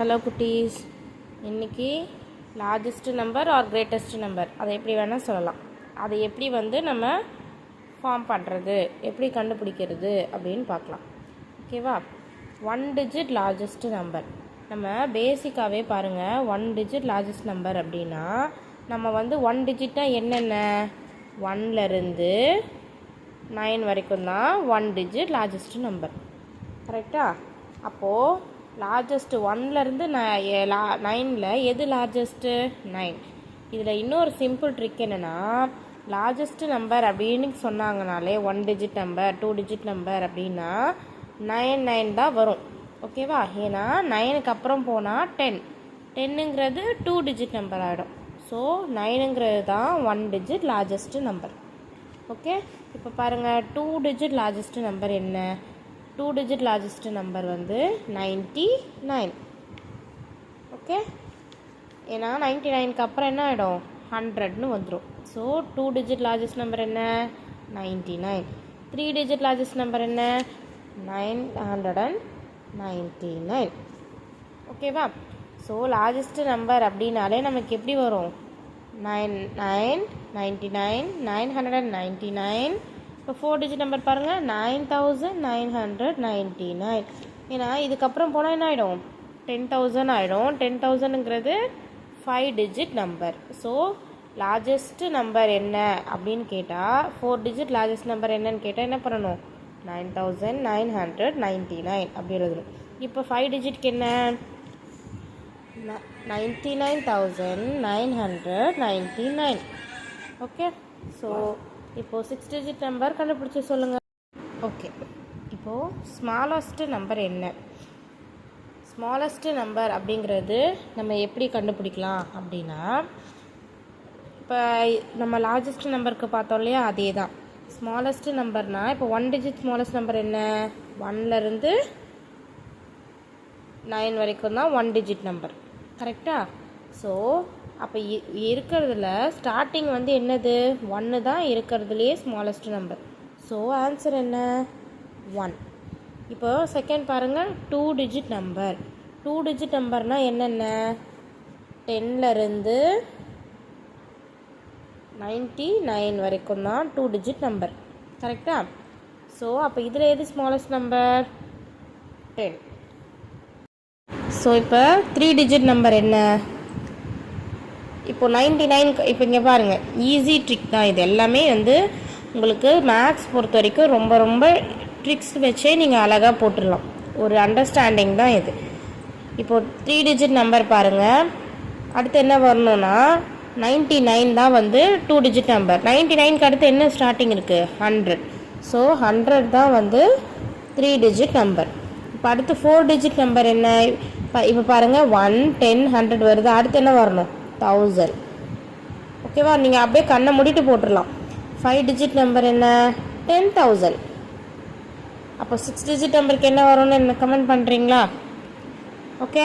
Hello குட்டீஸ், இன்றைக்கி largest number or greatest number அதை எப்படி வேணால் சொல்லலாம். அதை எப்படி நம்ம ஃபார்ம் பண்ணுறது, எப்படி கண்டுபிடிக்கிறது அப்படின்னு பார்க்கலாம். ஓகேவா? 1 டிஜிட் லார்ஜஸ்ட் நம்பர். நம்ம பேசிக்காகவே பாருங்கள், 1 டிஜிட் லார்ஜஸ்ட் நம்பர் அப்படின்னா நம்ம 1 டிஜிட்டாக என்னென்ன 1லேருந்து 9 வரைக்கும் தான் 1 டிஜிட் லார்ஜஸ்ட் நம்பர். கரெக்டாக? அப்போது லார்ஜஸ்ட்டு 1லேருந்து 9ல் எது லார்ஜஸ்ட்டு? 9. இதில் இன்னொரு சிம்பிள் ட்ரிக் என்னென்னா, லார்ஜஸ்ட் நம்பர் அப்படின்னு சொன்னாங்கனாலே 1 டிஜிட் நம்பர் 2 டிஜிட் நம்பர் அப்படின்னா 9 தான் வரும். ஓகேவா? ஏன்னா 9க்கு அப்புறம் போனால் 10ங்கிறது 2 டிஜிட் நம்பர் ஆகிடும். ஸோ 9ங்கிறது தான் 1 டிஜிட் லார்ஜஸ்ட் நம்பர். ஓகே, இப்போ பாருங்கள், 2 டிஜிட் லார்ஜஸ்ட் நம்பர் என்ன? 2 டிஜிட் லார்ஜஸ்ட் நம்பர் 99. ஓகே, ஏன்னா 99க்கு அப்புறம் என்ன ஆகிடும்? 100ன்னு வந்துடும். ஸோ 2 டிஜிட் லார்ஜஸ்ட் நம்பர் என்ன? 99. 3 டிஜிட் லார்ஜஸ்ட் நம்பர் என்ன? 999. ஓகேவா? ஸோ லார்ஜஸ்ட் நம்பர் அப்படின்னாலே நமக்கு எப்படி வரும்? 99, 999. இப்போ 4 டிஜிட் நம்பர் பாருங்கள், 9999. ஏன்னா இதுக்கப்புறம் போனால் என்ன ஆகிடும்? 10,000 ஆகிடும். 10,000ங்கிறது 5 digit number. So largest number என்ன அப்படின்னு கேட்டால், 4 டிஜிட் லார்ஜஸ்ட் நம்பர் என்னன்னு கேட்டால் என்ன பண்ணணும்? 9999 அப்படி எழுதணும். இப்போ 5 டிஜிட்க்கு என்ன? 99,999. ஓகே, ஸோ இப்போது 6 டிஜிட் நம்பர் கண்டுபிடிச்சி சொல்லுங்கள். ஓகே, இப்போது ஸ்மாலஸ்ட் நம்பர் என்ன? ஸ்மாலஸ்ட் நம்பர் அப்படிங்கிறது நம்ம எப்படி கண்டுபிடிக்கலாம் அப்படின்னா, இப்போ நம்ம லார்ஜஸ்ட் நம்பருக்கு பார்த்தோம் இல்லையா, அதே தான் ஸ்மாலஸ்ட் நம்பர்னால். இப்போ 1 டிஜிட் ஸ்மாலஸ்ட் நம்பர் என்ன? 1லேருந்து 9 வரைக்கும் தான் 1 டிஜிட் நம்பர். கரெக்டாக? ஸோ அப்போ இருக்கிறதுல ஸ்டார்டிங் என்னது? 1 தான் இருக்கிறதுலையே ஸ்மாலஸ்ட் நம்பர். ஸோ ஆன்சர் என்ன? 1. இப்போ செகண்ட் பாருங்கள், 2 டிஜிட் நம்பர். 2 டிஜிட் நம்பர்னால் என்னென்ன? 10லேருந்து 99 வரைக்கும் தான் 2 டிஜிட் நம்பர். கரெக்டாக? ஸோ அப்போ இதில் எது ஸ்மாலஸ்ட் நம்பர்? 10. ஸோ இப்போ 3 டிஜிட் நம்பர் என்ன? இப்போ 99. இப்போ இங்கே பாருங்கள், ஈஸி ட்ரிக் தான் இது எல்லாமே. உங்களுக்கு மேக்ஸ் பொறுத்த வரைக்கும் ரொம்ப ரொம்ப ட்ரிக்ஸ் வச்சே நீங்கள் அழகாக போட்டுடலாம். ஒரு அண்டர்ஸ்டாண்டிங் தான் இது. இப்போது 3 டிஜிட் நம்பர் பாருங்கள், அடுத்து என்ன வரணும்னா 99 தான் 2 டிஜிட் நம்பர். 99க்கு அடுத்து என்ன ஸ்டார்டிங் இருக்குது? 100. ஸோ 100 தான் 3 டிஜிட் நம்பர். இப்போ அடுத்து 4 டிஜிட் நம்பர் என்ன? இப்போ பாருங்கள், 1, 10, 100 வருது. அடுத்து என்ன வரணும்? 1000. ஓகேவா? நீங்கள் அப்படியே கண்ணை மூடிட்டு போட்டுடலாம். 5 டிஜிட் நம்பர் என்ன? 10,000. அப்போ 6 டிஜிட் நம்பருக்கு என்ன வரும்னு என்ன கமெண்ட் பண்ணுறீங்களா? ஓகே.